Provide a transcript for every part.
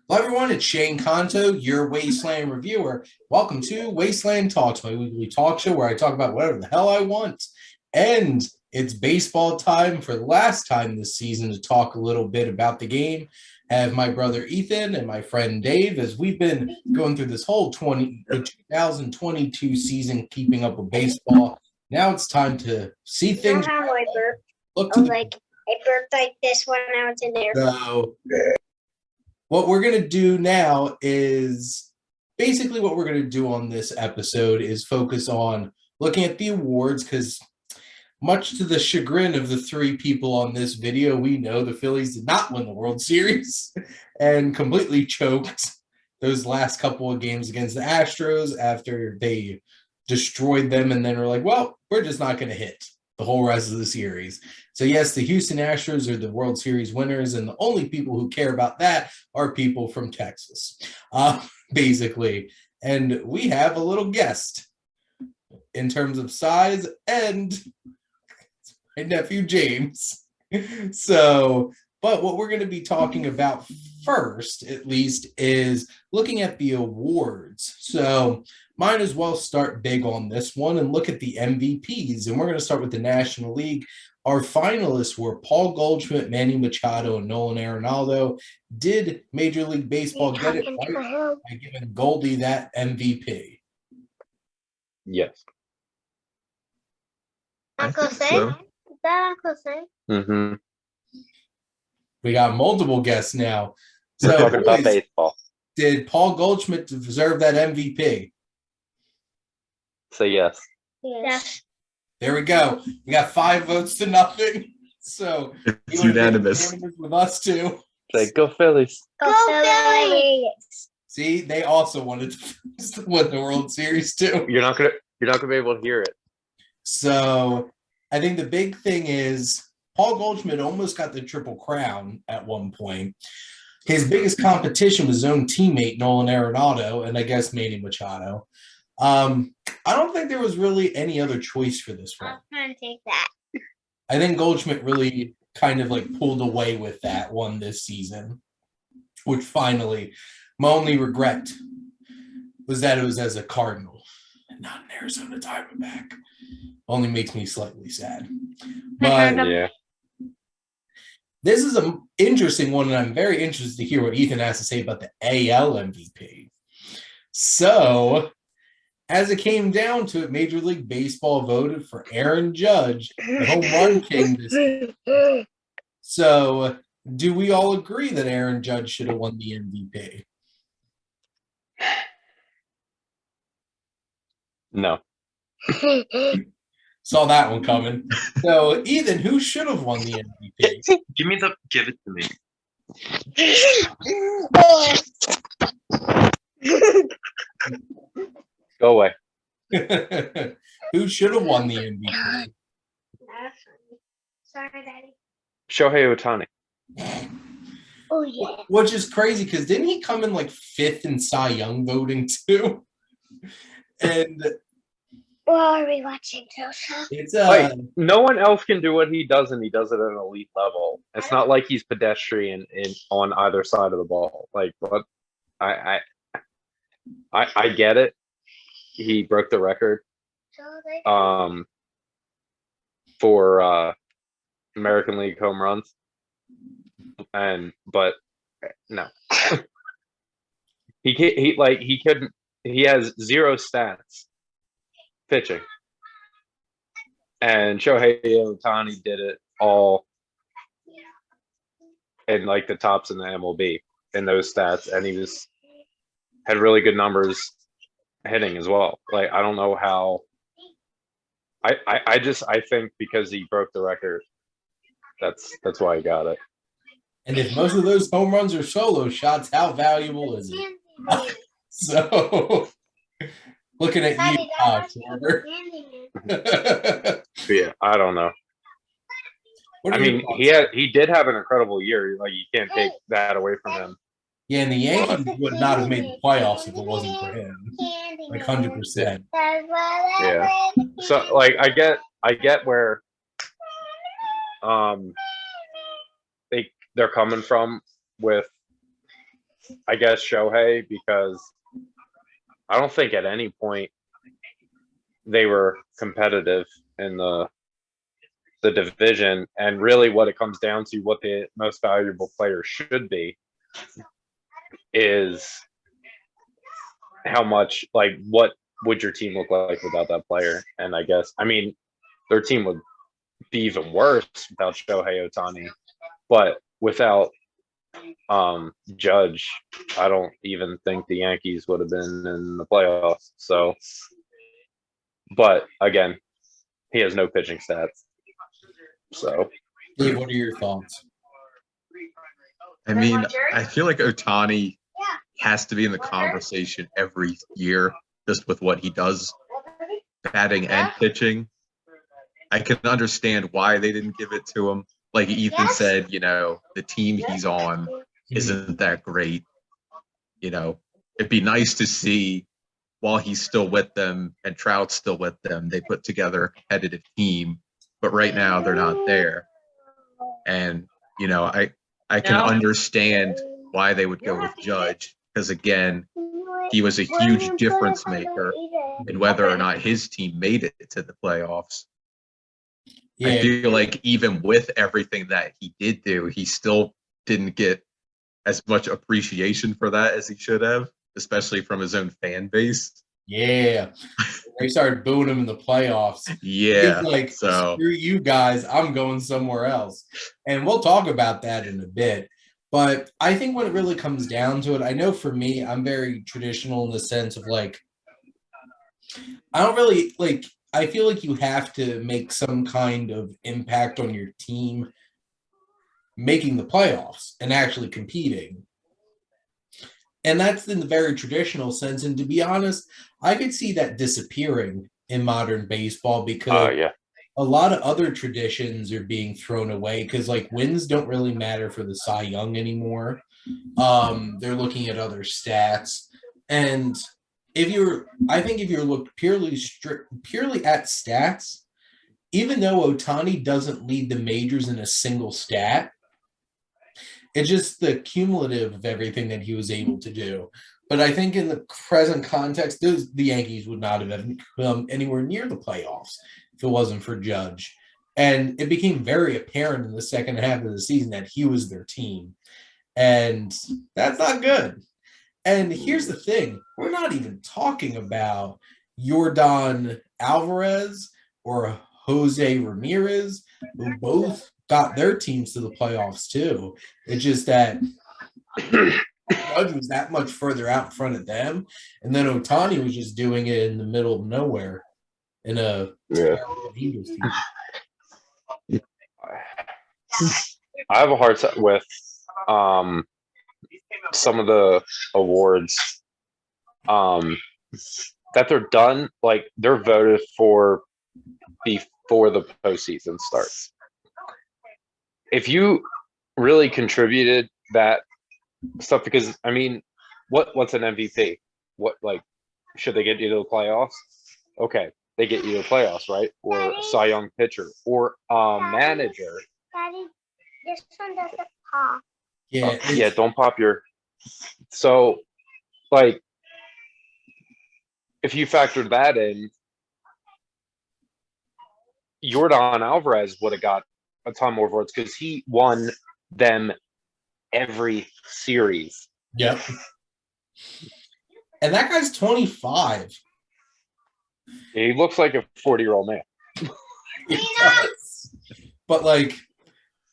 Hello, everyone. It's Shane Conto, your Wasteland reviewer. Welcome to Wasteland Talks, my weekly talk show where I talk about whatever the hell I want. And it's baseball time for the last time this season to talk a little bit about the game. I have my brother Ethan and my friend Dave as we've been going through this whole the 2022 season, keeping up with baseball. Now it's time to see things. How I burp? Look to I burped like this when I was in there. So what we're going to do now is basically what we're going to do on this episode is focus on looking at the awards because much to the chagrin of the three people on this video, we know the Phillies did not win the World Series and completely choked those last couple of games against the Astros after they destroyed them and then were like, well, we're just not going to hit the whole rest of the series. So yes, the Houston Astros are the World Series winners, and the only people who care about that are people from Texas, basically. And we have a little guest in terms of size and my nephew James. So, but what we're going to be talking about first, at least, is looking at the awards. So might as well start big on this one and look at the MVPs. And we're going to start with the National League. Our finalists were Paul Goldschmidt, Manny Machado, and Nolan Arenado. Did Major League Baseball get it right by giving Goldie that MVP? Yes. Uncle Sam? Is that Uncle Sam? Mm-hmm. We got multiple guests now. We're So, talking about baseball. Did Paul Goldschmidt deserve that MVP? So yes. Yes. There we go. We got 5 votes to nothing. So it's unanimous with us too. Say go Phillies. Go Phillies! See, they also wanted to win the World Series too. You're not gonna be able to hear it. So I think the big thing is Paul Goldschmidt almost got the Triple Crown at one point. His biggest competition was his own teammate, Nolan Arenado, and I guess Manny Machado. I don't think there was really any other choice for this one. I'm going to take that. I think Goldschmidt really kind of like pulled away with that one this season, which finally, my only regret was that it was as a Cardinal and not an Arizona Diamondback. Only makes me slightly sad. But Yeah. this is an interesting one, and I'm very interested to hear what Ethan has to say about the AL MVP. So, as it came down to it, Major League Baseball voted for Aaron Judge, the home run king this year. So, do we all agree that Aaron Judge should have won the MVP? No. Saw that one coming. So, Ethan, who should have won the MVP? give it to me. Go away. Who should have won the MVP? Sorry, Daddy. Shohei Ohtani. Oh, yeah. Which is crazy because didn't he come in like 5th in Cy Young voting too? And What are we watching, Joseph? it's No one else can do what he does, and he does it at an elite level. It's not like he's pedestrian on either side of the ball. Like what? I get it. He broke the record for American League home runs, but no, he couldn't. He has 0 stats pitching, and Shohei Ohtani did it all in like the tops in the MLB in those stats, and he had really good numbers hitting as well. Like I don't know how. I think because he broke the record, that's why he got it. And if most of those home runs are solo shots, how valuable is it? So, looking at you, Yeah, I don't know. I mean, he did have an incredible year. Like you can't take that away from him. Yeah, and the Yankees would not have made the playoffs if it wasn't for him. Like 100%. Yeah. So like I get where they're coming from with I guess Shohei, because I don't think at any point they were competitive in the division, and really what it comes down to, what the most valuable player should be, is how much, like, what would your team look like without that player? And I guess, I mean, their team would be even worse without Shohei Ohtani, but without Judge, I don't even think the Yankees would have been in the playoffs. So, but again, he has no pitching stats. So, Dave, what are your thoughts? I mean, I feel like Ohtani has to be in the conversation every year just with what he does, batting and pitching. I can understand why they didn't give it to him. Like Ethan said, the team he's on isn't that great. It'd be nice to see while he's still with them and Trout's still with them, they put together a competitive team. But right now they're not there. And, I can understand why they would go with Judge because, again, he was a huge difference maker in whether or not his team made it to the playoffs. Yeah. I feel like even with everything that he did do, he still didn't get as much appreciation for that as he should have, especially from his own fan base. Yeah. They started booing him in the playoffs. Yeah. He's like, so screw you guys, I'm going somewhere else. And we'll talk about that in a bit. But I think when it really comes down to it, I know for me, I'm very traditional in the sense of like, I don't really like, I feel like you have to make some kind of impact on your team making the playoffs and actually competing. And that's in the very traditional sense. And to be honest, I could see that disappearing in modern baseball because a lot of other traditions are being thrown away because like wins don't really matter for the Cy Young anymore. They're looking at other stats. And I think if you're looked purely at stats, even though Ohtani doesn't lead the majors in a single stat, it's just the cumulative of everything that he was able to do. But I think in the present context, the Yankees would not have come anywhere near the playoffs if it wasn't for Judge. And it became very apparent in the second half of the season that he was their team. And that's not good. And here's the thing. We're not even talking about Yordan Alvarez or Jose Ramirez, who both got their teams to the playoffs too. It's just that Judge was that much further out in front of them, and then Ohtani was just doing it in the middle of nowhere in a Eagles team. I have a hard time with some of the awards that they're done, like they're voted for before the postseason starts. If you really contributed that stuff, because I mean, what's an MVP? What, like, should they get you to the playoffs? Okay, they get you to the playoffs, right? Or a Cy Young pitcher or manager. Daddy, this one doesn't pop. Yeah, don't pop your. So, like, if you factor that in, Yordan Alvarez would have got a ton more votes because he won them every series. Yep. And that guy's 25. He looks like a 40-year-old man. He does. But like,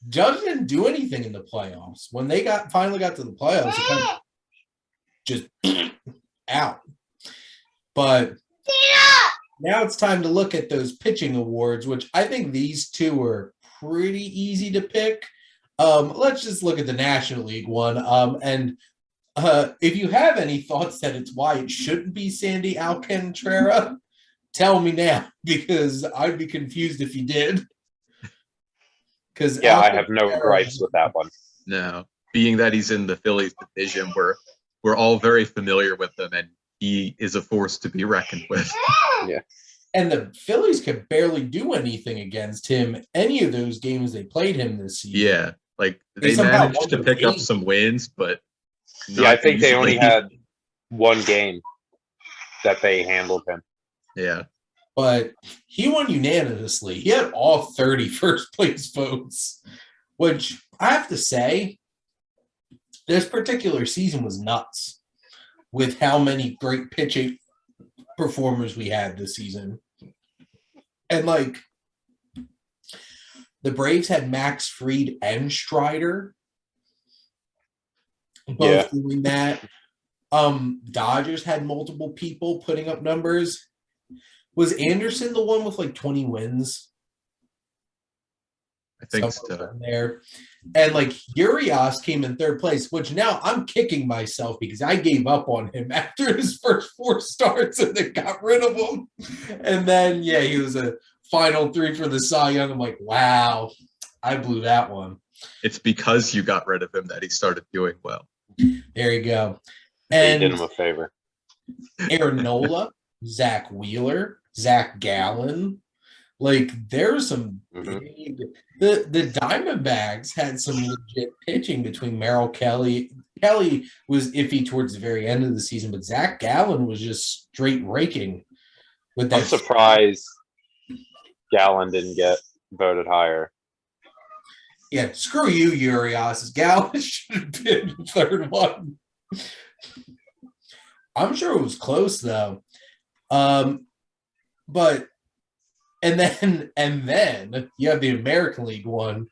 Judge didn't do anything in the playoffs. When they finally got to the playoffs, he kind of just out. But now it's time to look at those pitching awards, which I think these two are pretty easy to pick. Let's just look at the National League one. And if you have any thoughts that it's why it shouldn't be Sandy Alcantara, tell me now, because I'd be confused if you did. Because I have no gripes with that one. No, being that he's in the Phillies division, we're all very familiar with him, and he is a force to be reckoned with. Yeah. And the Phillies could barely do anything against him any of those games they played him this season. Yeah, like they somehow managed to won pick up those some wins, but Yeah, I Not think they only easily. had one game that they handled him. Yeah. But he won unanimously. He had all 30 first place votes, which I have to say, this particular season was nuts with how many great pitching performers we had this season. And like the Braves had Max Fried and Strider both doing that. Dodgers had multiple people putting up numbers. Was Anderson the one with like 20 wins? I think Somewhere so. around there. And like Urias came in third place, which now I'm kicking myself because I gave up on him after his first 4 starts and then got rid of him. And then, yeah, he was a final 3 for the Cy Young. I'm like, wow, I blew that one. It's because you got rid of him that he started doing well. There you go. They did And him a favor. Aaron Nola, Zach Wheeler, Zach Gallen. Like there's some big, the Diamondbacks had some legit pitching between Merrill Kelly. Kelly was iffy towards the very end of the season, but Zach Gallen was just straight raking with that. I'm surprised Gallen didn't get voted higher. Yeah, screw you, Urias. Gallen should have been the third one. I'm sure it was close though. But and then you have the American League one,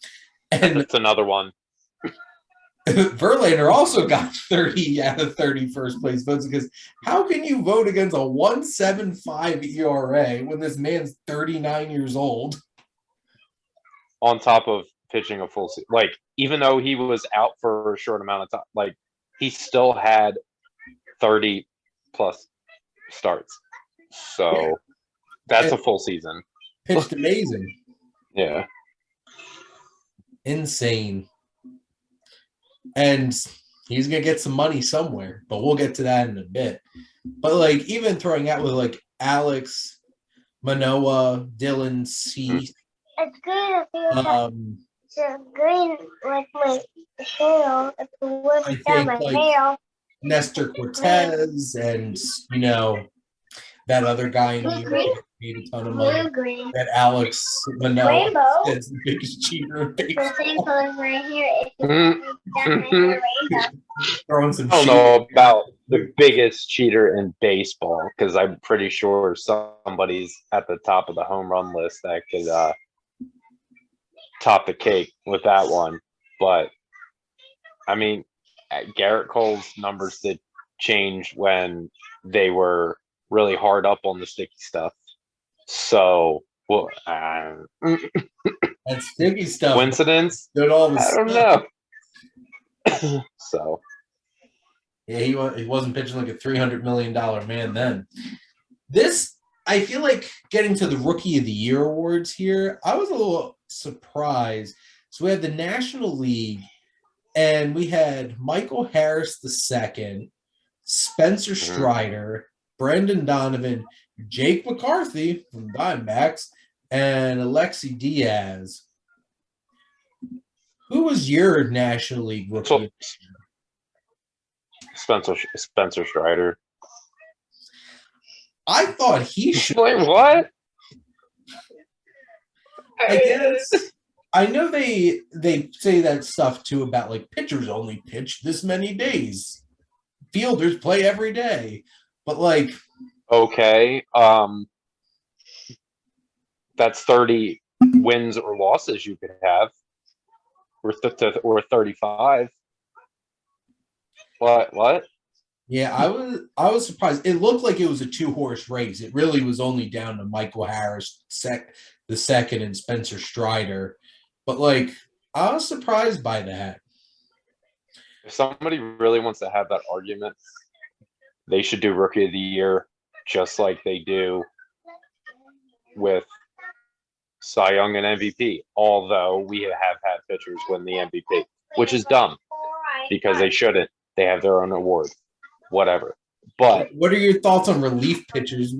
and That's another one. Verlander also got 30 out of 30 first place votes because how can you vote against a 1.75 ERA when this man's 39 years old? On top of pitching a full season, like even though he was out for a short amount of time, like he still had 30 plus starts. So that's a full season. Pitched amazing. Yeah. Insane. And he's going to get some money somewhere, but we'll get to that in a bit. But like even throwing out with like Alex, Manoa, Dylan, Cease. It's good if you have green like my hair. If you I whip down think my like hair. Nestor Cortez and, you know, that other guy in New York made a ton of money. Green. That Alex Manoa Rainbow. is the biggest cheater in The baseball. same color as my hair. If you whip down my hair, rainbow. Throwing some I don't shit. know about the biggest cheater in baseball because I'm pretty sure somebody's at the top of the home run list that could top the cake with that one. But I mean, Garrett Cole's numbers did change when they were really hard up on the sticky stuff. So, well, That sticky stuff. coincidence? Did all the I don't stuff. know. So, Yeah, he wasn't pitching like a $300 million man then. This, I feel like getting to the Rookie of the Year awards here, I was a little surprised. So we had the National League, and we had Michael Harris II, Spencer Strider, Brendan Donovan, Jake McCarthy from Diamondbacks, and Alexi Diaz. Who was your National League Rookie? Spencer Strider. I thought he should. Wait, what? I guess I know they say that stuff too about like pitchers only pitch this many days. Fielders play every day. But like Okay. That's 30 wins or losses you could have. Or 35. What? yeah, I was surprised. It looked like it was a 2-horse race. It really was only down to Michael Harris the second and Spencer Strider. But like I was surprised by that. If somebody really wants to have that argument, they should do Rookie of the Year just like they do with Cy Young and MVP. Although we have had pitchers win the MVP, which is dumb because they shouldn't. They have their own award, whatever. But What are your thoughts on relief pitchers?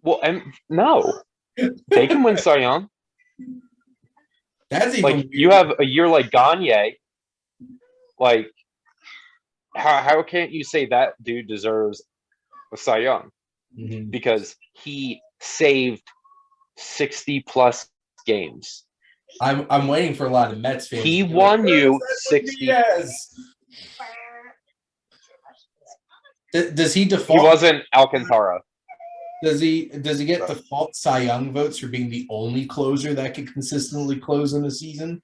well, and no, they can win Cy Young. That's even Like you have a year like Gagne. Like how can't you say that dude deserves a Cy Young? Mhm. Because he saved 60 plus games. I'm waiting for a lot of Mets fans. He to be won like, you "Where's Edwin 60. Diaz?" Does he He default? wasn't Alcantara. Does he get default Cy Young votes for being the only closer that can consistently close in the season?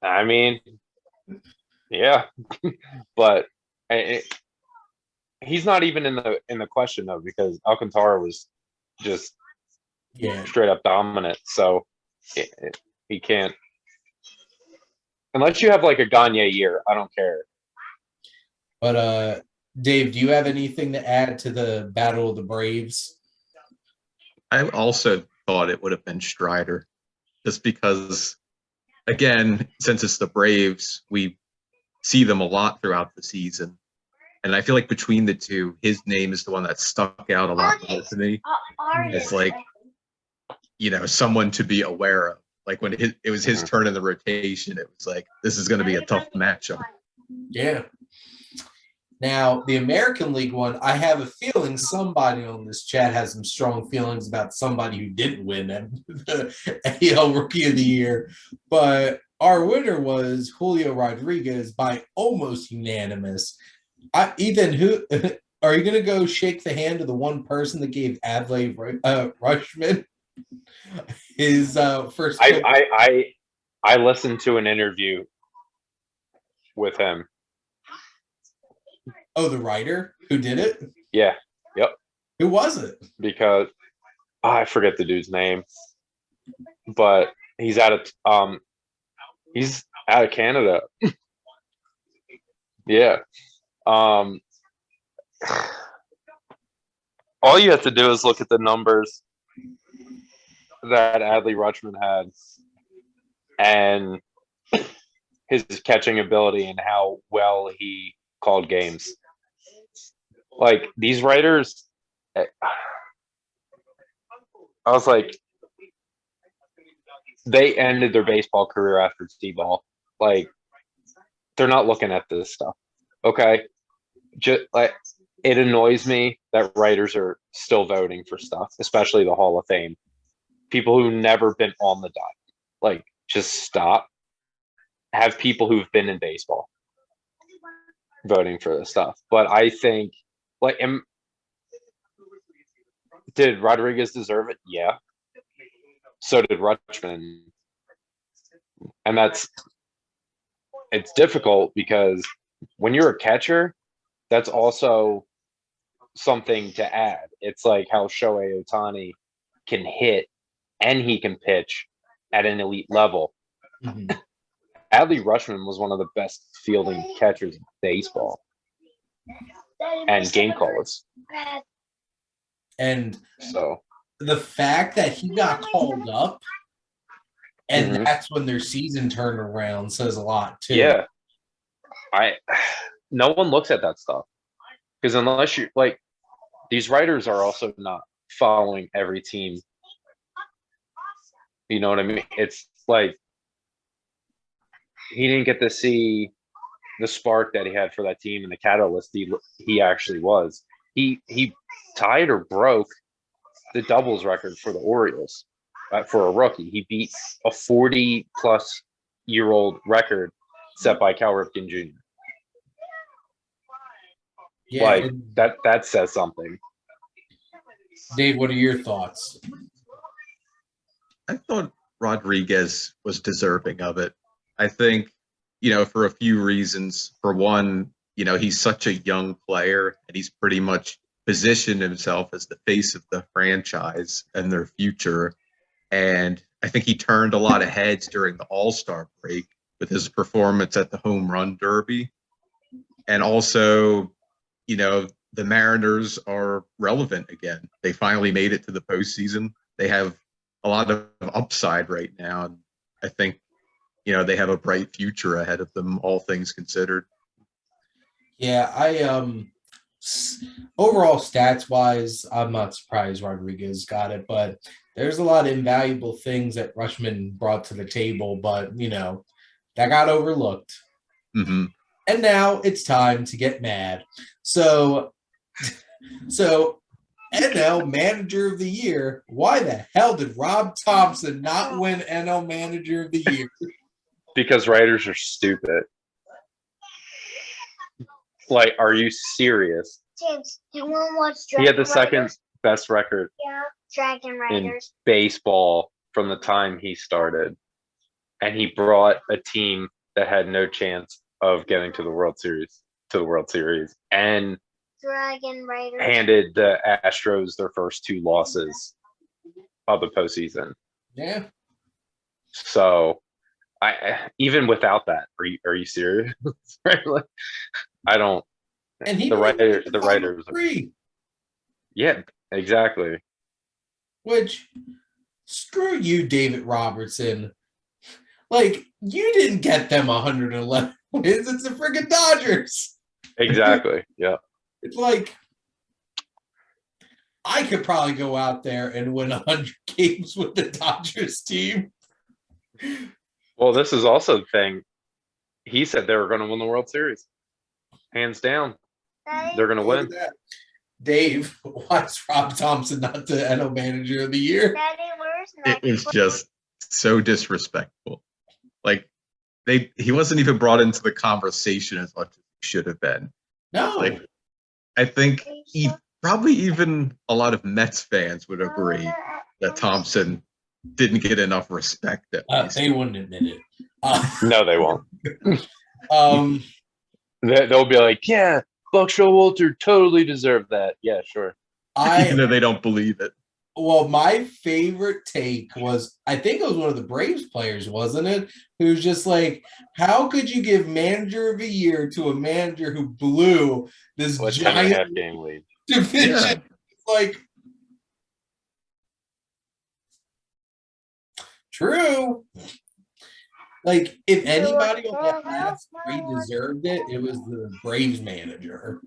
I mean, yeah, but he's not even in the question though, because Alcantara was just straight up dominant. So he can't, unless you have like a Gagne year. I don't care. But Dave, do you have anything to add to the Battle of the Braves? I also thought it would have been Strider, just because, again, since it's the Braves, we see them a lot throughout the season. And I feel like between the two, his name is the one that stuck out a lot more to me. It's like, someone to be aware of. Like when it was his turn in the rotation, it was like, this is going to be a tough matchup. Yeah. Now, the American League one, I have a feeling somebody on this chat has some strong feelings about somebody who didn't win the AL Rookie of the Year. But our winner was Julio Rodriguez by almost unanimous. Ethan, who are you going to go shake the hand of the one person that gave Adley Rutschman his first? I listened to an interview with him. Oh, the writer who did it? Yeah. Yep. Who was it? Because I forget the dude's name, but he's out of Canada. Yeah. All you have to do is look at the numbers that Adley Rutschman had and his catching ability and how well he called games. Like these writers, I was like, they ended their baseball career after T-ball. Like they're not looking at this stuff. Okay. Just like it annoys me that writers are still voting for stuff, especially the Hall of Fame. People who've never been on the dot. Like, just stop. Have people who've been in baseball voting for this stuff. But I think, like, did Rodriguez deserve it? Yeah. So did Rutschman. And it's difficult because when you're a catcher, that's also something to add. It's like how Shohei Ohtani can hit and he can pitch at an elite level. Mm-hmm. Adley Rutschman was one of the best fielding catchers in baseball and game callers. And so the fact that he got called up and that's when their season turned around says a lot too. Yeah. No one looks at that stuff because unless you like, these writers are also not following every team. You know what I mean? It's like he didn't get to see the spark that he had for that team and the catalyst he actually was. He tied or broke the doubles record for the Orioles for a rookie. He beat a 40-plus-year-old record set by Cal Ripken Jr. Yeah, like that says something. Dave, what are your thoughts? I thought Rodriguez was deserving of it. I think, for a few reasons. For one, he's such a young player and he's pretty much positioned himself as the face of the franchise and their future. And I think he turned a lot of heads during the All-Star break with his performance at the Home Run Derby. And also, the Mariners are relevant again. They finally made it to the postseason. They have a lot of upside right now. And I think, they have a bright future ahead of them, all things considered. Yeah, overall stats wise, I'm not surprised Rodriguez got it, but there's a lot of invaluable things that Rushman brought to the table, but that got overlooked. Hmm. And now it's time to get mad. So NL Manager of the Year. Why the hell did Rob Thompson not win NL Manager of the Year? Because writers are stupid. Like, are you serious? James, do you want to watch He Dragon had the second Riders? best record Yeah, Dragon in Riders. baseball from the time he started. And he brought a team that had no chance of getting to the World Series, and Dragon Riders. handed the Astros their first 2 losses of the postseason. Yeah. So, I even without that, are you serious? Right? Like, I don't. And he the didn't writers, get free. yeah, exactly. Which, screw you, David Robertson. Like, you didn't get them 111 wins. It's the friggin' Dodgers. Exactly. Yeah. It's like, I could probably go out there and win 100 games with the Dodgers team. Well, this is also the thing. He said they were going to win the World Series, hands down. Daddy, They're going to Look win. at that. Dave, why is Rob Thompson not the NL Manager of the Year? Daddy, where's my It was just so disrespectful. Like he wasn't even brought into the conversation as much as he should have been. No. Like I think probably even a lot of Mets fans would agree that Thompson didn't get enough respect. At least. They wouldn't admit it. No, they won't. Um, They'll be like, yeah, Buck Showalter totally deserved that. Yeah, sure. Even though they don't believe it. Well, my favorite take was, I think it was one of the Braves players, wasn't it? Who's just like, how could you give Manager of the Year to a manager who blew this What 10.5 giant game lead? division? Yeah. Like, true. Like, if anybody on that last three deserved it, it was the Braves manager.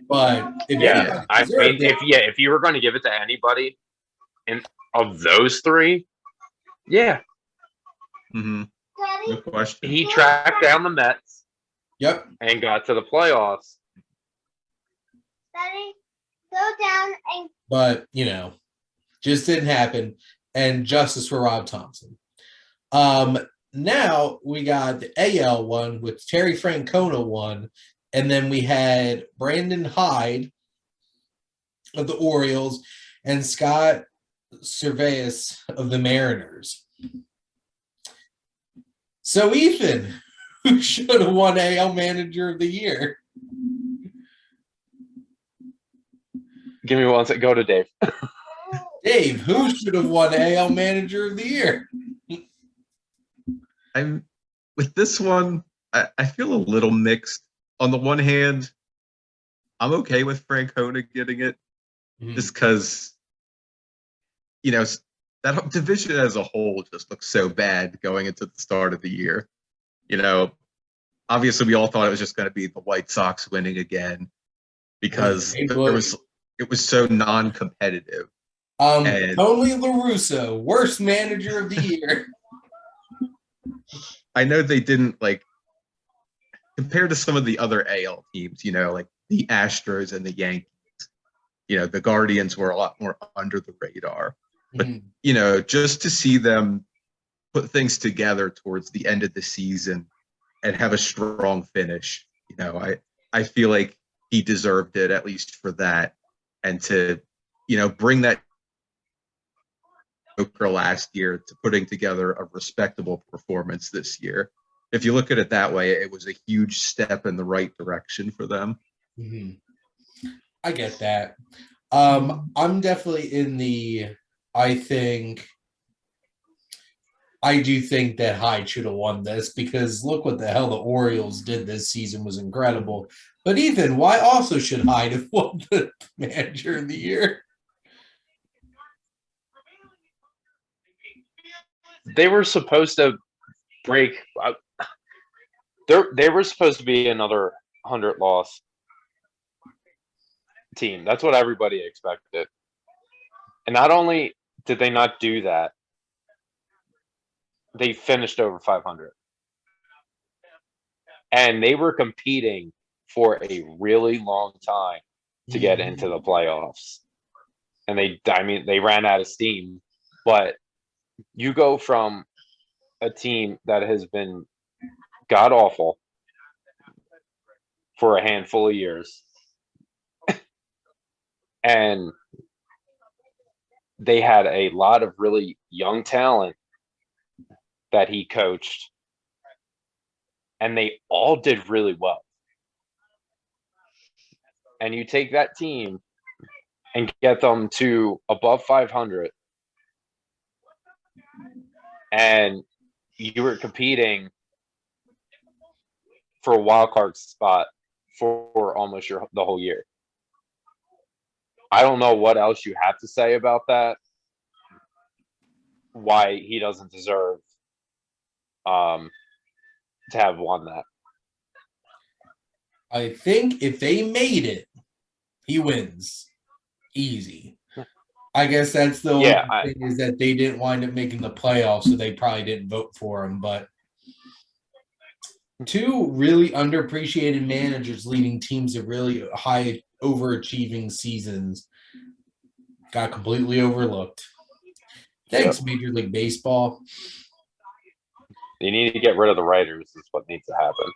But if Yeah, anybody I deserved mean, it, if you were going to give it to anybody, of those 3, yeah, Mm-hmm. No Daddy, question. he tracked down the Mets yep. and got to the playoffs. Daddy, go down and But, just didn't happen. And justice for Rob Thompson. Now we got the AL one with Terry Francona one, and then we had Brandon Hyde of the Orioles and Scott Servais of the Mariners. So Ethan, who should have won AL Manager of the Year? Give me one second. Go to Dave. Dave, who should have won AL Manager of the Year? I'm with this one. I feel a little mixed. On the one hand, I'm okay with Francona getting it, just because that division as a whole just looks so bad going into the start of the year. Obviously we all thought it was just going to be the White Sox winning again because it was so non-competitive. Tony La Russa, worst manager of the year. I know they didn't compared to some of the other AL teams, like the Astros and the Yankees, the Guardians were a lot more under the radar. But, just to see them put things together towards the end of the season and have a strong finish, I feel like he deserved it, at least for that. And to, bring that last year to putting together a respectable performance this year. If you look at it that way, it was a huge step in the right direction for them. Mm-hmm. I get that. I'm definitely in the, I do think that Hyde should have won this because look what the hell the Orioles did this season was incredible. But Ethan, why also should Hyde have won the Manager of the Year? They were supposed to break. They were supposed to be another 100-loss team. That's what everybody expected. And not only did they not do that? They finished over 500. And they were competing for a really long time to get into the playoffs. And they ran out of steam. But you go from a team that has been god awful for a handful of years, and they had a lot of really young talent that he coached, and they all did really well. And you take that team and get them to above 500, and you were competing for a wild card spot for almost the whole year. I don't know what else you have to say about that. Why he doesn't deserve to have won that. I think if they made it, he wins. Easy. I guess that's the only thing is that they didn't wind up making the playoffs, so they probably didn't vote for him. But two really underappreciated managers leading teams to really high overachieving seasons got completely overlooked. Thanks, Major League Baseball. You need to get rid of the writers is what needs to happen.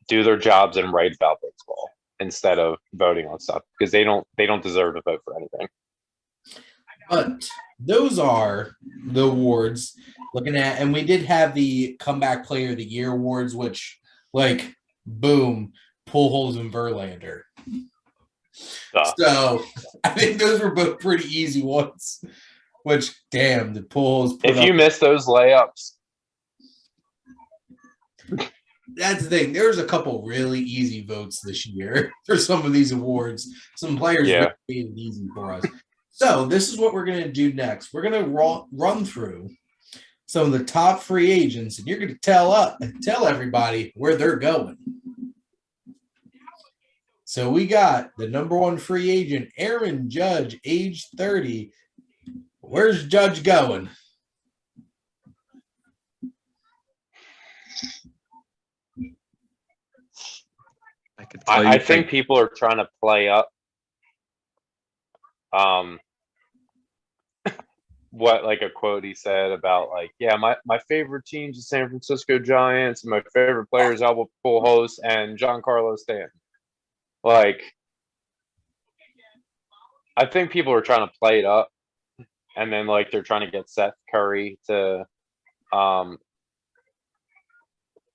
Do their jobs and write about baseball instead of voting on stuff, because they don't deserve to vote for anything. But those are the awards looking at, and we did have the Comeback Player of the Year awards, which, like, boom, Pujols and Verlander. So I think those were both pretty easy ones. Which, damn, the Pujols. If you miss those layups, that's the thing. There's a couple really easy votes this year for some of these awards. Some players really made it easy for us. So this is what we're going to do next. We're going to run through some of the top free agents, and you're going to tell everybody where they're going. So we got the number one free agent, Aaron Judge, age 30. Where's Judge going? I think people are trying to play up what, like, a quote he said about, like, yeah, my favorite team's the San Francisco Giants, and my favorite player is Albert Pujols and Giancarlo Stanton. Like, I think people are trying to play it up, and then, like, they're trying to get Seth Curry to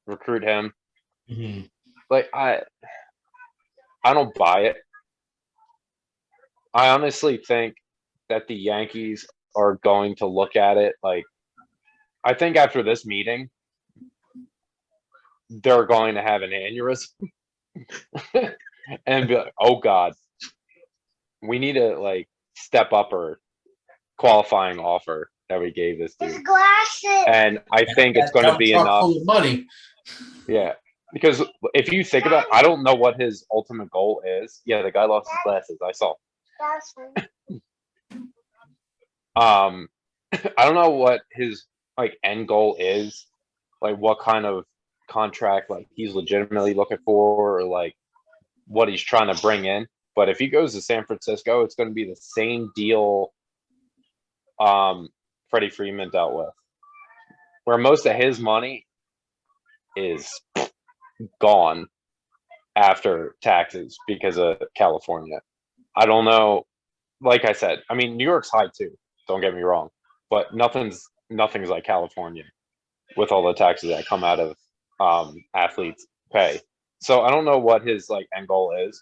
recruit him. Mm-hmm. Like, I don't buy it. I honestly think that the Yankees are going to look at it like, I think after this meeting, they're going to have an aneurysm and be like, oh God, we need to, like, step up our qualifying offer that we gave this dude. And I think it's going to be enough. Full of money. Yeah. Because if you think about it, I don't know what his ultimate goal is. Yeah, the guy lost his glasses. I saw. I don't know what his, like, end goal is, like what kind of contract, like, he's legitimately looking for, or like what he's trying to bring in. But if he goes to San Francisco, it's going to be the same deal Freddie Freeman dealt with, where most of his money is gone after taxes because of California. I don't know. Like I said, I mean, New York's high too. Don't get me wrong, but nothing's like California with all the taxes that come out of athletes' pay. So I don't know what his, like, end goal is.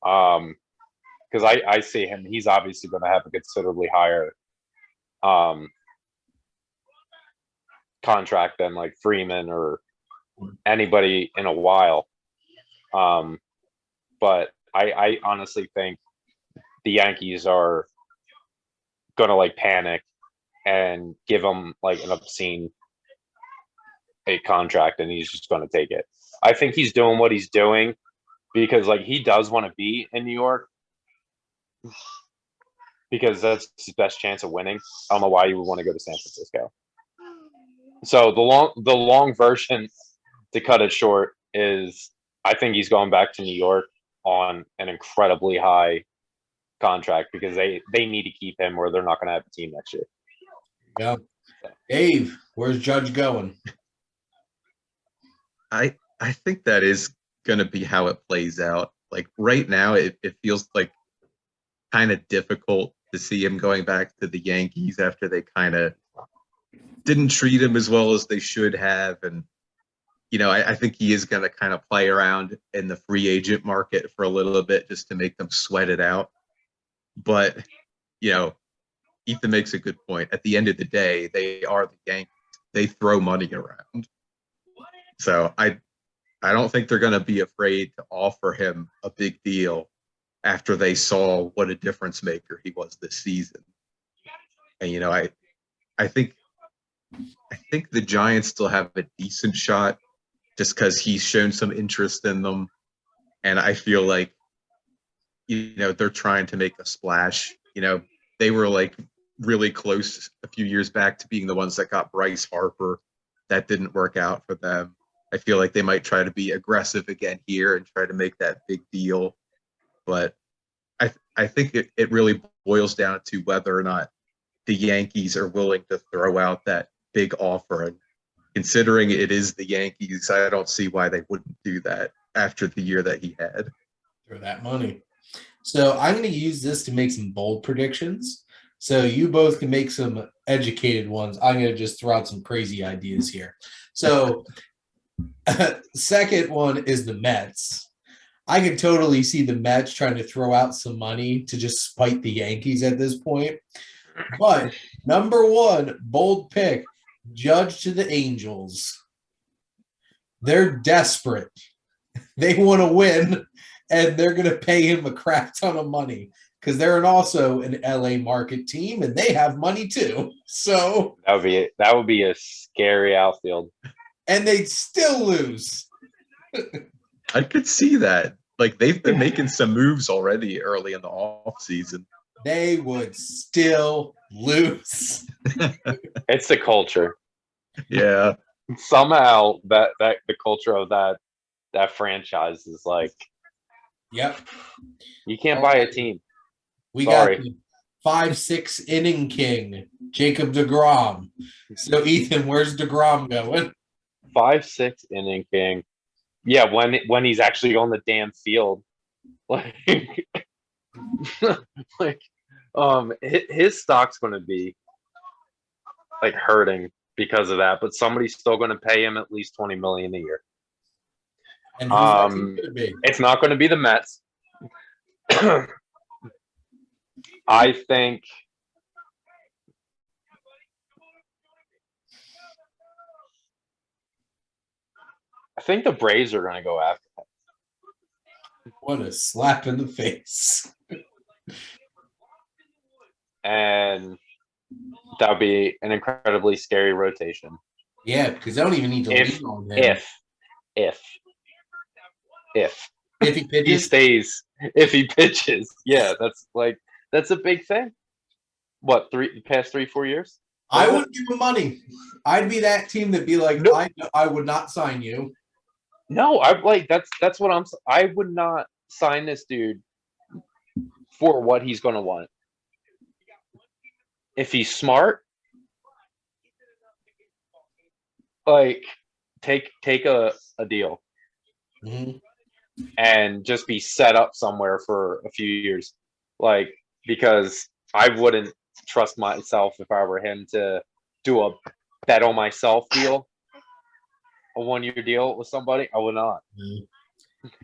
Because I see him, he's obviously going to have a considerably higher contract than, like, Freeman or anybody in a while. But I honestly think the Yankees are going to, like, panic and give him, like, an obscene contract, and he's just going to take it. I think he's doing what he's doing because, like, he does want to be in New York. because that's his best chance of winning. I don't know why you would want to go to San Francisco. So the long version, to cut it short, is I think he's going back to New York on an incredibly high contract because they need to keep him or they're not going to have a team next year. Yeah. Dave, where's Judge going? I think that is going to be how it plays out. Like right now, it feels like kind of difficult to see him going back to the Yankees after they kind of didn't treat him as well as they should have. And, you know, I think he is going to kind of play around in the free agent market for a little bit just to make them sweat it out. But, you know, Ethan makes a good point. At the end of the day, they are the Yankees. They throw money around. So I don't think they're going to be afraid to offer him a big deal after they saw what a difference maker he was this season. And, you know, I think the Giants still have a decent shot just because he's shown some interest in them. And I feel like, you know, they're trying to make a splash. You know, they were like really close a few years back to being the ones that got Bryce Harper. That didn't work out for them. I feel like they might try to be aggressive again here and try to make that big deal. But I think it really boils down to whether or not the Yankees are willing to throw out that big offer. And considering it is the Yankees, I don't see why they wouldn't do that after the year that he had. For that money. So I'm going to use this to make some bold predictions. So you both can make some educated ones. I'm going to just throw out some crazy ideas here. So second one is the Mets. I could totally see the Mets trying to throw out some money to just spite the Yankees at this point. But number one, bold pick, Judge to the Angels. They're desperate. They want to win, and they're going to pay him a crap ton of money because they're also an LA market team, and they have money too. So that would be a scary outfield. And they'd still lose. I could see that. Like they've been making some moves already early in the off season. They would still lose. It's the culture. Yeah. Somehow that the culture of that franchise is like, yep. You can't buy a team. We Sorry. got the 5-6 inning king, Jacob deGrom. So Ethan, where's deGrom going? 5-6 inning king. Yeah, when he's actually on the damn field, like, his stock's going to be like hurting because of that, but somebody's still going to pay him at least $20 million a year. And who's that team gonna be? It's not going to be the Mets. I think. I think the Braves are going to go after him. What a slap in the face. And that would be an incredibly scary rotation. Yeah, because they don't even need to lean on him. If he pitches, he stays, if he pitches, yeah, that's a big thing. What, past 3-4 years? I wouldn't give him money. I'd be that team that'd be like, no. I would not sign you. No, that's what I would not sign this dude for what he's going to want. If he's smart, like take a deal. Mm-hmm. And just be set up somewhere for a few years, like, because I wouldn't trust myself if I were him to do a bet on myself deal, a 1-year deal with somebody. I would not. Mm-hmm.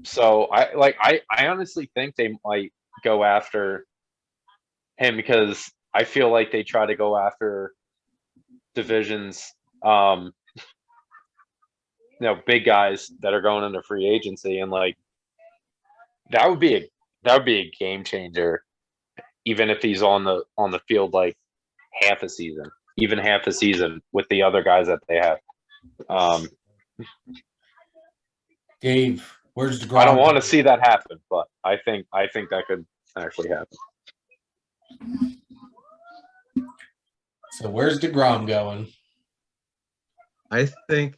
So I honestly think they might go after him because I feel like they try to go after divisions, big guys that are going into free agency, and like that would be a game changer, even if he's on the field like half a season with the other guys that they have. Dave, where's deGrom? I don't want to see that happen, but I think that could actually happen. So where's DeGrom going? I think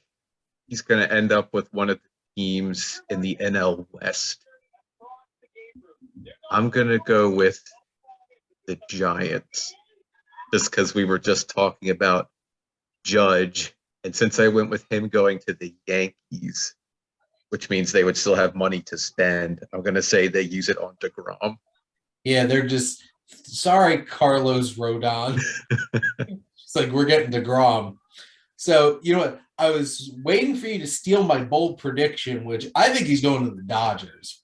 he's going to end up with one of the teams in the NL West. I'm going to go with the Giants, just because we were just talking about Judge. And since I went with him going to the Yankees, which means they would still have money to spend, I'm going to say they use it on DeGrom. Yeah, they're just sorry, Carlos Rodon. It's like we're getting DeGrom. So you know what? I was waiting for you to steal my bold prediction, which I think he's going to the Dodgers.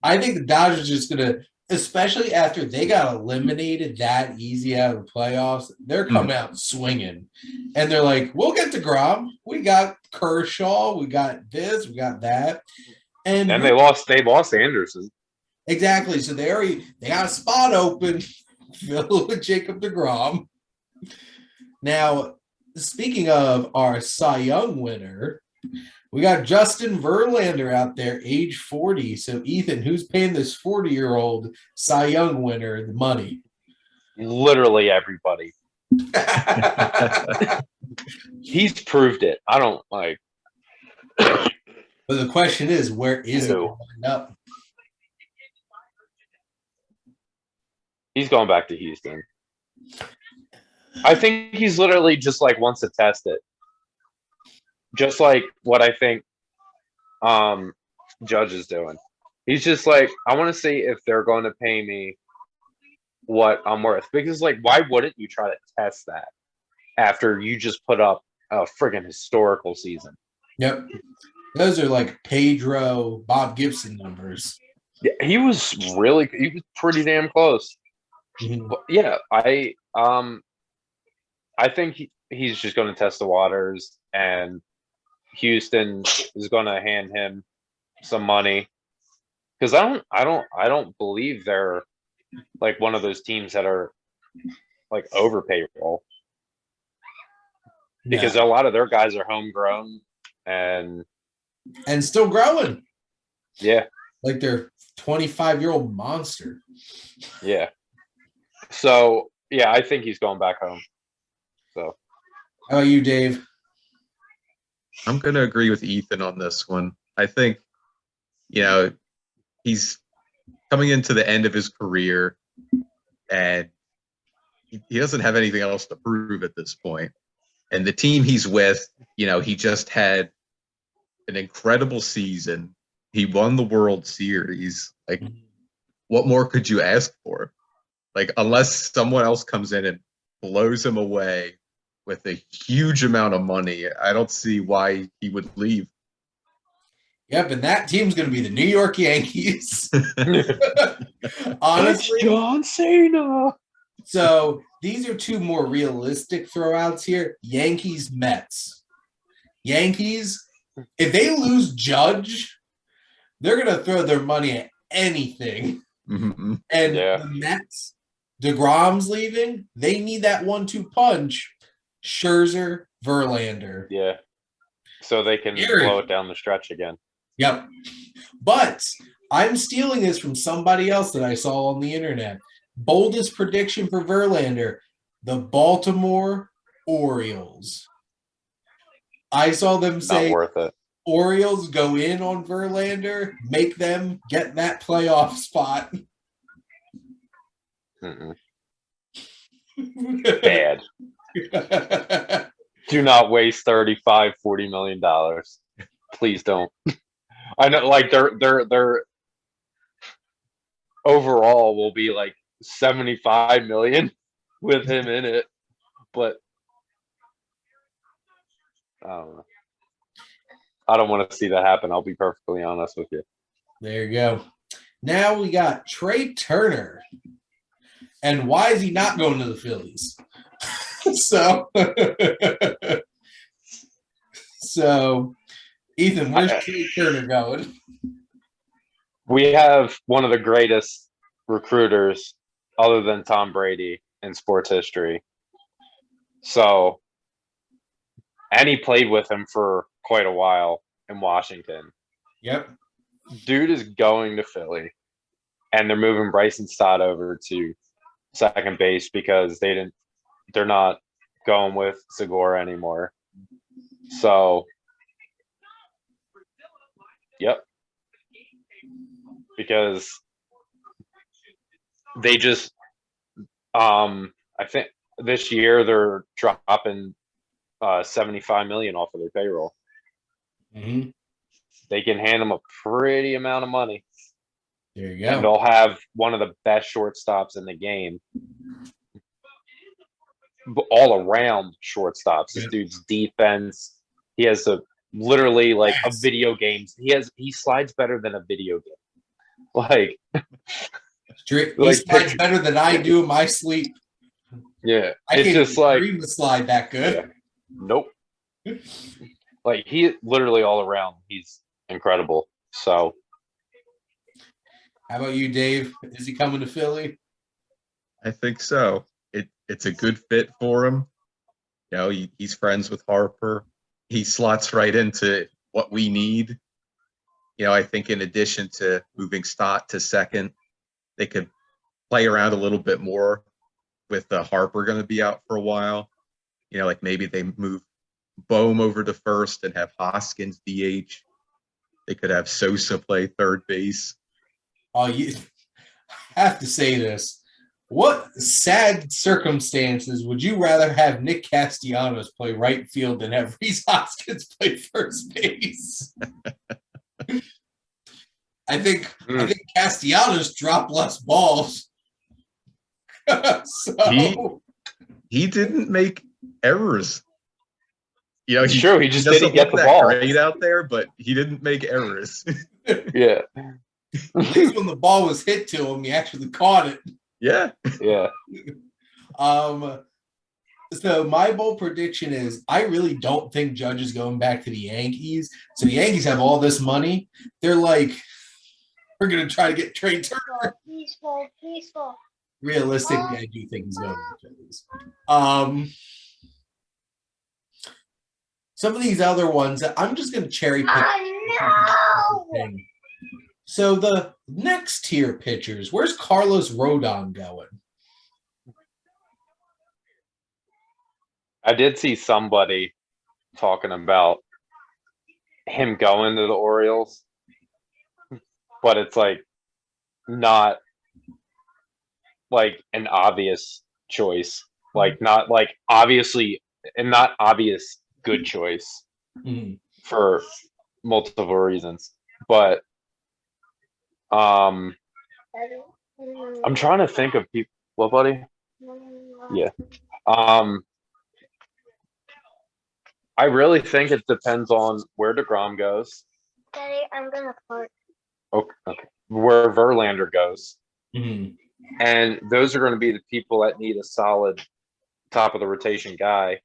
I think the Dodgers are just gonna, especially after they got eliminated that easy out of the playoffs, they're coming out swinging, and they're like, "We'll get DeGrom. We got Kershaw. We got this. We got that." And they lost Anderson. Exactly. So they got a spot open. Fill with Jacob DeGrom. Now, speaking of our Cy Young winner, we got Justin Verlander out there, age 40. So, Ethan, who's paying this 40-year-old Cy Young winner the money? Literally everybody. He's proved it. I don't like. But the question is, where is he going to end up? He's going back to Houston. I think he's literally just like wants to test it. Just like what I think Judge is doing. He's just like, I want to see if they're going to pay me what I'm worth. Because like, why wouldn't you try to test that after you just put up a friggin' historical season? Yep. Those are like Pedro, Bob Gibson numbers. Yeah, he was pretty damn close. Mm-hmm. But yeah, I think he's just going to test the waters, and Houston is going to hand him some money, because I don't believe they're like one of those teams that are like over payroll, because a lot of their guys are homegrown and still growing. Yeah, like they're 25-year-old monster. Yeah. So yeah, I think he's going back home. So how about you, Dave? I'm going to agree with Ethan on this one. I think, he's coming into the end of his career, and he doesn't have anything else to prove at this point. And the team he's with, he just had an incredible season. He won the World Series. Like, what more could you ask for? Like, unless someone else comes in and blows him away with a huge amount of money, I don't see why he would leave. Yep, and that team's going to be the New York Yankees. Honestly, John Cena. So these are two more realistic throwouts here. Yankees, Mets. Yankees, if they lose Judge, they're going to throw their money at anything. Mm-hmm. And the Mets, DeGrom's leaving. They need that 1-2 punch. Scherzer, Verlander. Yeah. So they can blow it down the stretch again. Yep. But I'm stealing this from somebody else that I saw on the internet. Boldest prediction for Verlander, the Baltimore Orioles. I saw them say not worth it. Orioles go in on Verlander, make them get that playoff spot. Bad. Do not waste $35-40 million. Please don't. I know, like they're overall will be like 75 million with him in it, but I don't know. I don't want to see that happen. I'll be perfectly honest with you. There you go. Now we got Trey Turner. And why is he not going to the Phillies? So, Ethan, where's Trey Turner going? We have one of the greatest recruiters other than Tom Brady in sports history. So, and he played with him for quite a while in Washington. Yep. Dude is going to Philly. and they're moving Bryson Stott over to second base because they're not going with Segura anymore. So, yep. Because they just, I think this year they're dropping 75 million off of their payroll. Mm-hmm. They can hand them a pretty amount of money. There you And go. they'll have one of the best shortstops in the game. All around shortstops. This dude's defense. He has literally like a video game. He slides better than a video game. Like He slides better than I do in my sleep. Yeah. I It's can't just even like dream to slide that good. Yeah. Nope. Like he literally all around, he's incredible. So how about you, Dave? Is he coming to Philly? I think so. It's a good fit for him. You know, he's friends with Harper. He slots right into what we need. You know, I think in addition to moving Stott to second, they could play around a little bit more with Harper going to be out for a while. You know, like maybe they move Bohm over to first and have Hoskins DH. They could have Sosa play third base. Oh, you have to say this. What sad circumstances would you rather have Nick Castellanos play right field than have Rhys Hoskins play first base? I think Castellanos dropped less balls. So he didn't make errors. You know, it's true. He just didn't get the that ball. Great out there, but he didn't make errors. Yeah. At least when the ball was hit to him, he actually caught it. Yeah. Yeah. So my bold prediction is I really don't think Judge is going back to the Yankees. So the Yankees have all this money. They're like, we're going to try to get Trey Turner. Peaceful. Realistically, I do think he's going to the Phillies. Some of these other ones, I'm just going to cherry pick. Oh, no. So the next tier pitchers, where's Carlos Rodon going? I did see somebody talking about him going to the Orioles, but it's like not like an obvious choice, like not like obviously and not obvious good choice for multiple reasons. But I'm trying to think of people. What, buddy? Yeah. I really think it depends on where DeGrom goes. Daddy, I'm gonna fart. Okay. Where Verlander goes. Mm-hmm. And those are going to be the people that need a solid top of the rotation guy.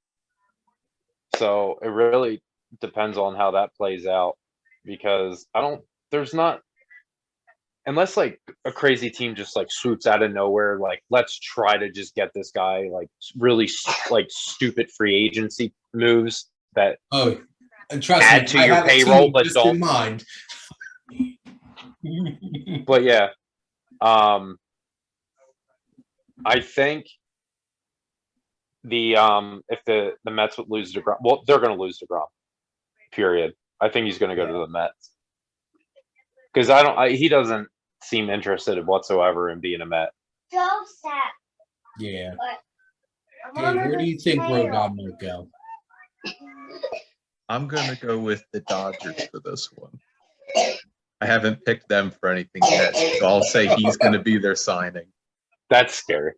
So it really depends on how that plays out, because unless like a crazy team just like swoops out of nowhere, like let's try to just get this guy, like really like stupid free agency moves that and trust add me, to I your have payroll, a but just don't. in mind. But yeah, I think if the Mets would lose DeGrom, well, they're going to lose DeGrom. Period. I think he's going to go to the Mets because he doesn't seem interested whatsoever in being a Met. So sad. Yeah. But Dave, where do you think Rodon might go? I'm going to go with the Dodgers for this one. I haven't picked them for anything yet, so I'll say he's going to be their signing. That's scary.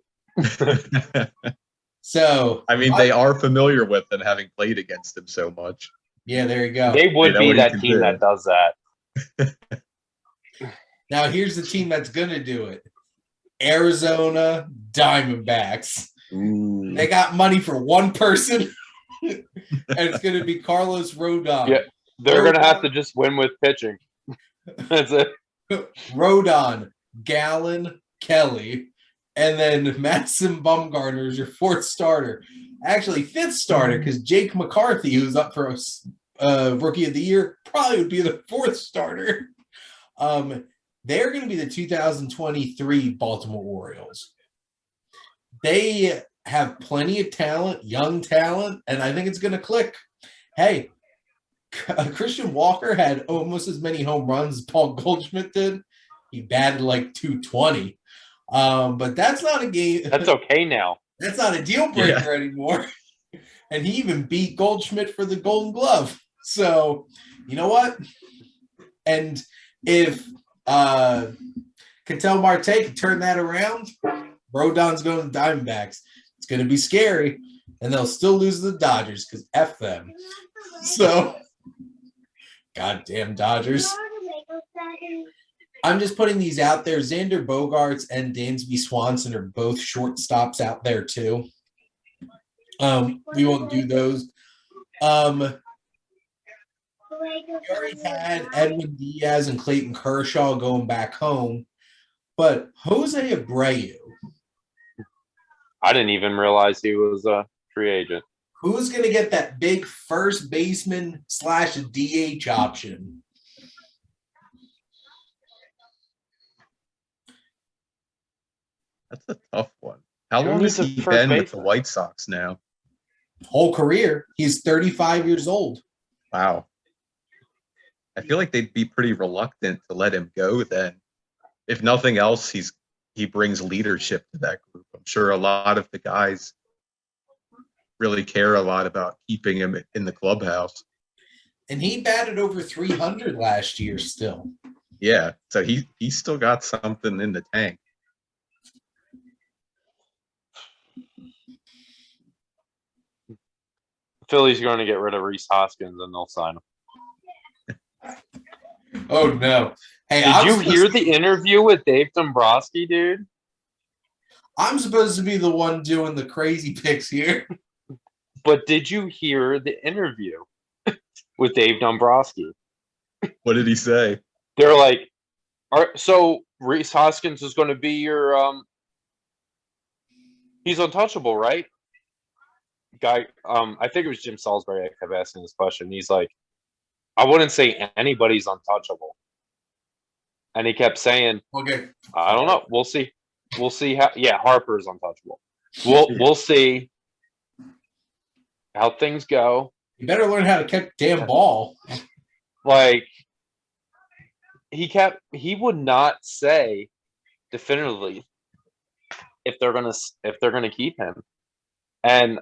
So, I mean, they are familiar with him, having played against him so much. Yeah, there you go. They would be that team that does that. Now, here's the team that's going to do it. Arizona Diamondbacks. Ooh. They got money for one person, and it's going to be Carlos Rodon. Yeah, they're going to have to just win with pitching. That's it. Rodon, Gallen, Kelly, and then Madison Bumgarner is your fourth starter. Actually, fifth starter, because Jake McCarthy, who's up for a Rookie of the Year, probably would be the fourth starter. they're going to be the 2023 Baltimore Orioles. They have plenty of talent, young talent, and I think it's going to click. Hey, Christian Walker had almost as many home runs as Paul Goldschmidt did. He batted like 220. But that's not a game. That's okay now. That's not a deal breaker anymore. And he even beat Goldschmidt for the Golden Glove. So, you know what? And if Ketel Marte can turn that around, Rodon's going to Diamondbacks. It's going to be scary, and they'll still lose to the Dodgers because F them. So, goddamn Dodgers. I'm just putting these out there. Xander Bogaerts and Dansby Swanson are both shortstops out there too. We won't do those. We already had Edwin Diaz and Clayton Kershaw going back home, but Jose Abreu. I didn't even realize he was a free agent. Who's going to get that big first baseman / DH option? That's a tough one. How Who long is has the he first been with the baseman? White Sox now? Whole career. He's 35 years old. Wow. I feel like they'd be pretty reluctant to let him go then. If nothing else, he brings leadership to that group. I'm sure a lot of the guys really care a lot about keeping him in the clubhouse. And he batted over 300 last year still. Yeah, so he's still got something in the tank. Philly's going to get rid of Rhys Hoskins and they'll sign him. Oh, no. Hey, Did you hear the interview with Dave Dombrowski, dude? I'm supposed to be the one doing the crazy picks here. But did you hear the interview with Dave Dombrowski? What did he say? They're like, so Rhys Hoskins is going to be your he's untouchable, right? Guy, I think it was Jim Salisbury I kept asking this question. He's like, I wouldn't say anybody's untouchable. And he kept saying, Okay. I don't know. We'll see. We'll see how. Yeah, Harper's untouchable. We'll see how things go. You better learn how to catch damn ball. Like he would not say definitively if they're gonna keep him. And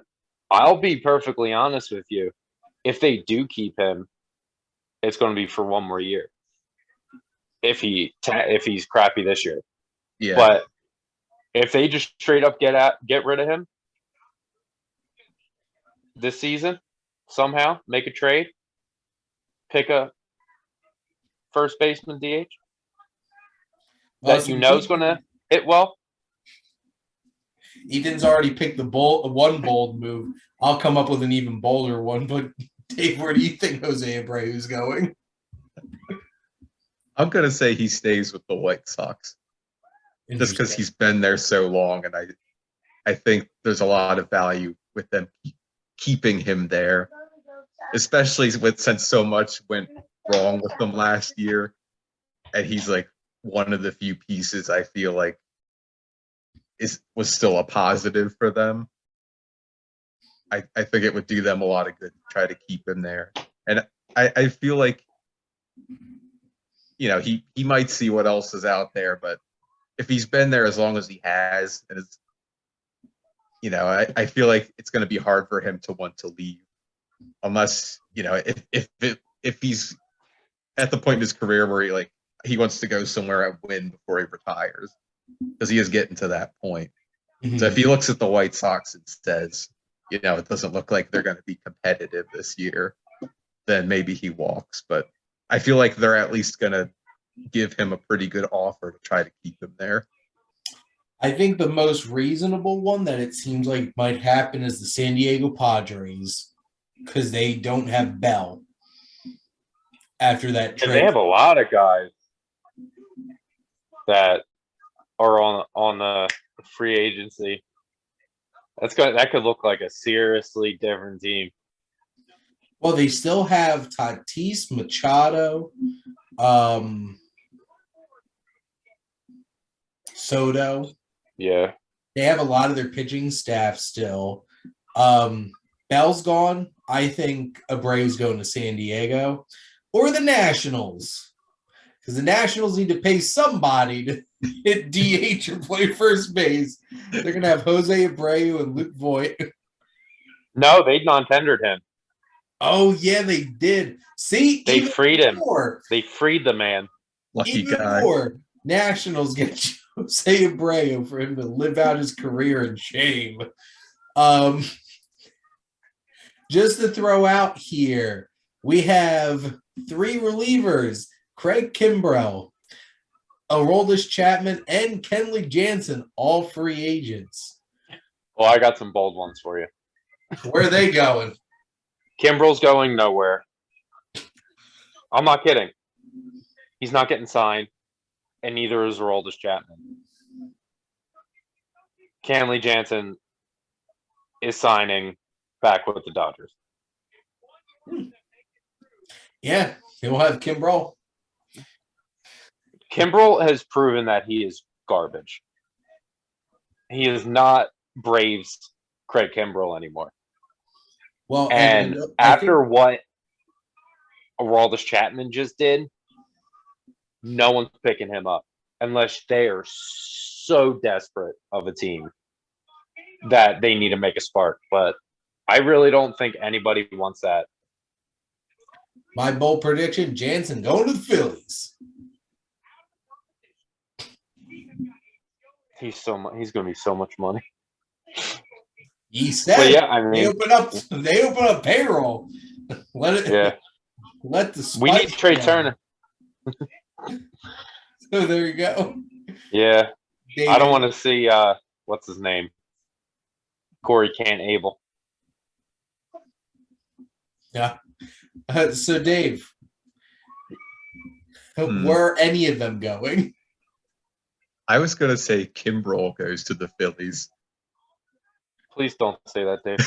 I'll be perfectly honest with you. If they do keep him, it's going to be for one more year. If he's crappy this year, Yeah. but if they just straight up get rid of him this season, somehow make a trade, pick a first baseman DH that you know is going to hit well. Ethan's already picked the one bold move. I'll come up with an even bolder one. But Dave, where do you think Jose Abreu's going? I'm gonna say he stays with the White Sox just because he's been there so long, and I think there's a lot of value with them keeping him there, especially since so much went wrong with them last year, and he's like one of the few pieces I feel like was still a positive for them. I think it would do them a lot of good to try to keep him there, and I feel like, you know, he might see what else is out there, but if he's been there as long as he has, and it's, you know, I feel like it's going to be hard for him to want to leave, unless, you know, if he's at the point in his career where he wants to go somewhere and win before he retires, because he is getting to that point. Mm-hmm. So if he looks at the White Sox and says, you know, it doesn't look like they're going to be competitive this year, then maybe he walks. But I feel like they're at least going to give him a pretty good offer to try to keep him there. I think the most reasonable one that it seems like might happen is the San Diego Padres, because they don't have Bell after that trade. And they have a lot of guys that are on the free agency. That could look like a seriously different team. Well, they still have Tatis, Machado, Soto. Yeah. They have a lot of their pitching staff still. Bell's gone. I think Abreu's going to San Diego or the Nationals, because the Nationals need to pay somebody to hit DH or play first base. They're going to have Jose Abreu and Luke Voigt. No, they non-tendered him. Oh, yeah, they did. See, They freed him. More, They freed the man. Lucky even guy. more, Nationals get Jose Abreu for him to live out his career in shame. Just to throw out here, we have 3 relievers: Craig Kimbrell, Aroldis Chapman, and Kenley Jansen, all free agents. Well, I got some bold ones for you. Where are they going? Kimbrel's going nowhere. I'm not kidding. He's not getting signed, and neither is Aroldis Chapman. Kenley Jansen is signing back with the Dodgers. Yeah, we'll have Kimbrell. Kimbrel has proven that he is garbage. He is not Braves Craig Kimbrel anymore. Well, And after what Aroldis Chapman just did, no one's picking him up unless they are so desperate of a team that they need to make a spark. But I really don't think anybody wants that. my bold prediction: Jansen going to the Phillies. He's going to be so much money. He said, But yeah, I they mean, open up payroll. Let the we need spikes Trey go. Turner. So there you go. Yeah, David, I don't want to see what's his name, Corey Abel. Yeah. So Dave, Hmm. where are any of them going? I was gonna say Kimbrel goes to the Phillies. Please don't say that, Dave.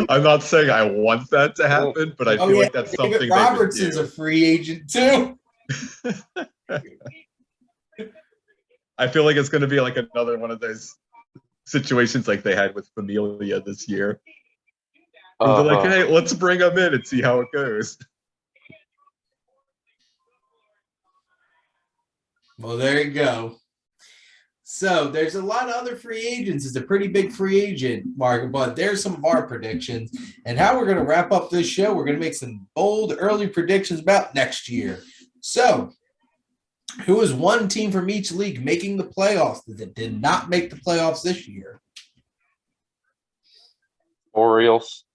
I'm not saying I want that to happen, but I feel like that's David something Robertson's they a would free agent too. do. I feel like it's going to be like another one of those situations like they had with Familia this year. Where they're like, hey, let's bring him in and see how it goes. Well, there you go. So there's a lot of other free agents. It's a pretty big free agent market, but there's some of our predictions. And how we're going to wrap up this show, we're going to make some bold early predictions about next year. So who is one team from each league making the playoffs that did not make the playoffs this year? Orioles.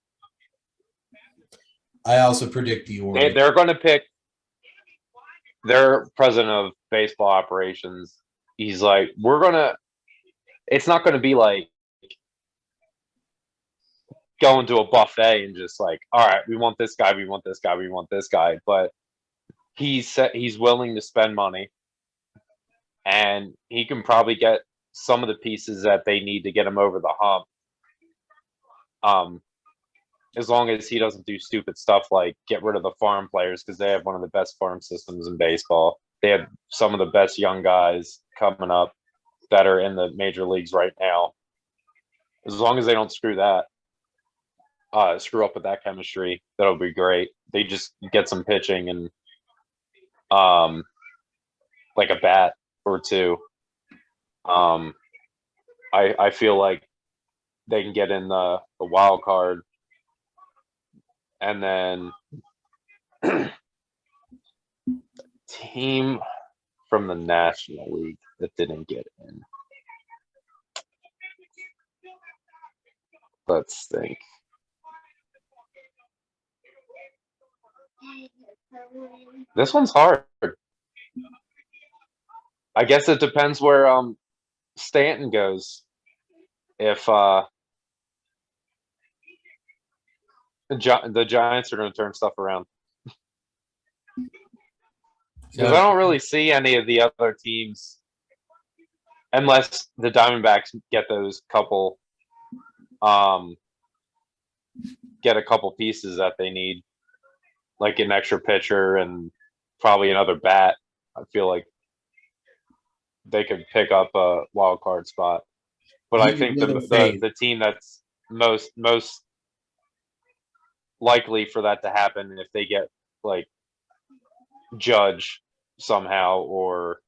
I also predict the Orioles. They're going to pick their president of baseball operations. He's like, it's not going to be like going to a buffet and just like, all right, we want this guy, we want this guy, we want this guy. But he's willing to spend money, and he can probably get some of the pieces that they need to get him over the hump. As long as he doesn't do stupid stuff like get rid of the farm players, because they have one of the best farm systems in baseball. They have some of the best young guys coming up that are in the major leagues right now. As long as they don't screw up with that chemistry, that'll be great. They just get some pitching and like a bat or two. I feel like they can get in the wild card. And then team from the National League that didn't get in. Let's think. This one's hard. I guess it depends where Stanton goes. If the Giants are going to turn stuff around. Because I don't really see any of the other teams, unless the Diamondbacks get those couple, get a couple pieces that they need, like an extra pitcher and probably another bat. I feel like they could pick up a wild card spot. But I He's a think little fade. the team that's most likely for that to happen if they get like Judge somehow or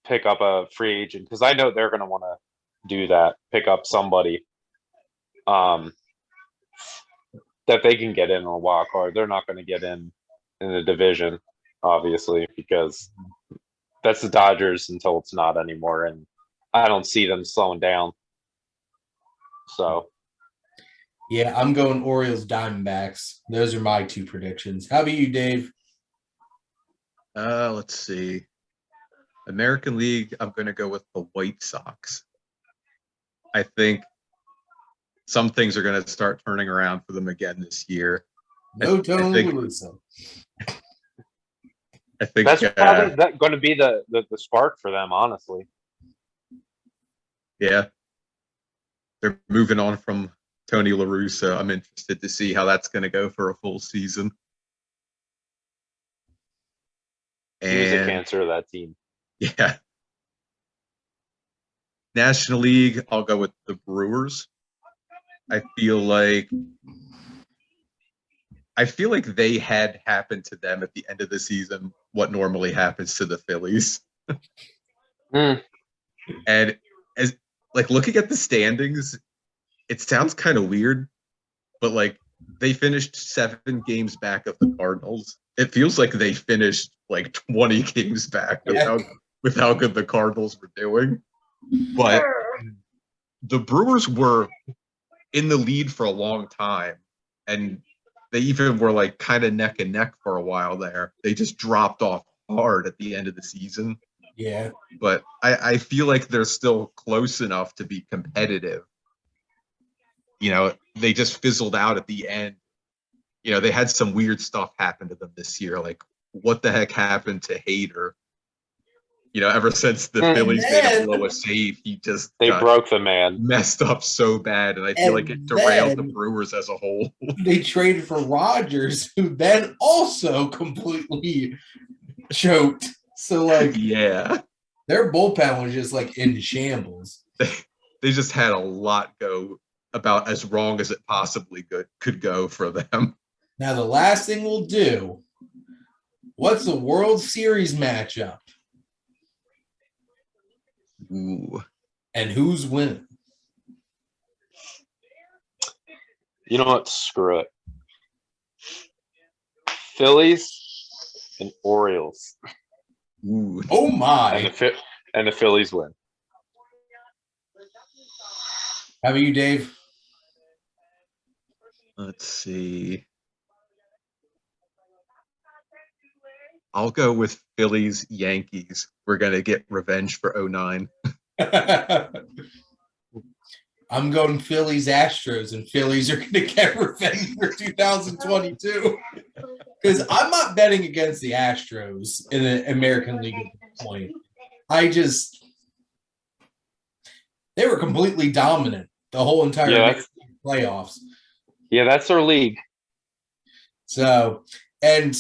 pick up a free agent, because I know they're going to want to do that, pick up somebody that they can get in on a wild card. They're not going to get in the division, obviously, because that's the Dodgers until it's not anymore, and I don't see them slowing down. So Yeah, I'm going Orioles Diamondbacks. Those are my two predictions. How about you, Dave? Let's see. American League, I'm going to go with the White Sox. I think some things are going to start turning around for them again this year. No Tony La Russa. I think that's probably going to be the spark for them, honestly. Yeah. They're moving on from Tony La Russa. I'm interested to see how that's going to go for a full season. He was a cancer of that team. Yeah. National League, I'll go with the Brewers. I feel like they had happened to them at the end of the season what normally happens to the Phillies. And as like looking at the standings, it sounds kind of weird, but like they finished 7 games back of the Cardinals. It feels like they finished like 20 games back with how good the Cardinals were doing. But the Brewers were in the lead for a long time, and they even were like kind of neck and neck for a while there. They just dropped off hard at the end of the season. Yeah. But I feel like they're still close enough to be competitive. You know, they just fizzled out at the end. You know, they had some weird stuff happen to them this year. Like, what the heck happened to Hader? You know, ever since the Phillies made him blow a save, they broke the man. Messed up so bad, and I feel like it derailed the Brewers as a whole. They traded for Rodgers, who then also completely choked. So, like, yeah, their bullpen was just like in shambles. They just had a lot go about as wrong as it possibly could go for them. Now, the last thing we'll do, what's the World Series matchup? Ooh. And who's winning? You know what? Screw it. Phillies and Orioles. Ooh. Oh my! And the Phillies win. How about you, Dave? Let's see. I'll go with Phillies Yankees. We're gonna get revenge for 09. I'm going Phillies Astros, and Phillies are going to get revenge for 2022. Because I'm not betting against the Astros in the American League at this point. They were completely dominant the whole entire playoffs. Yeah, that's our league. So, and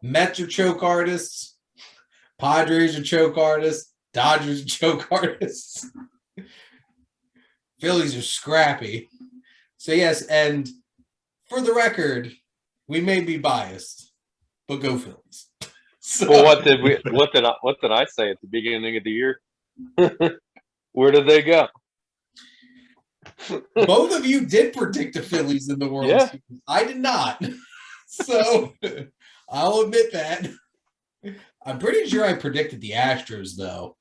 Mets are choke artists, Padres are choke artists, Dodgers are choke artists. Phillies are scrappy. So yes, and for the record, we may be biased, but go Phillies. So, well, what did I say at the beginning of the year? Where did they go? Both of you did predict the Phillies in the World Series. I did not. So I'll admit that. I'm pretty sure I predicted the Astros, though.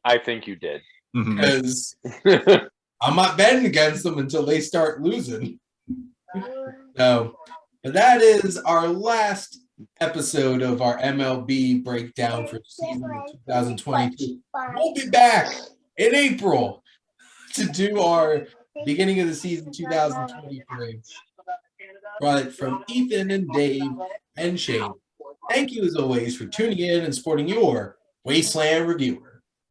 I think you did. Because I'm not betting against them until they start losing. So, but that is our last episode of our MLB breakdown for season 2022. We'll be back in April to do our beginning of the season 2023. But from Ethan and Dave and Shane, thank you as always for tuning in and supporting your Wasteland Reviewer.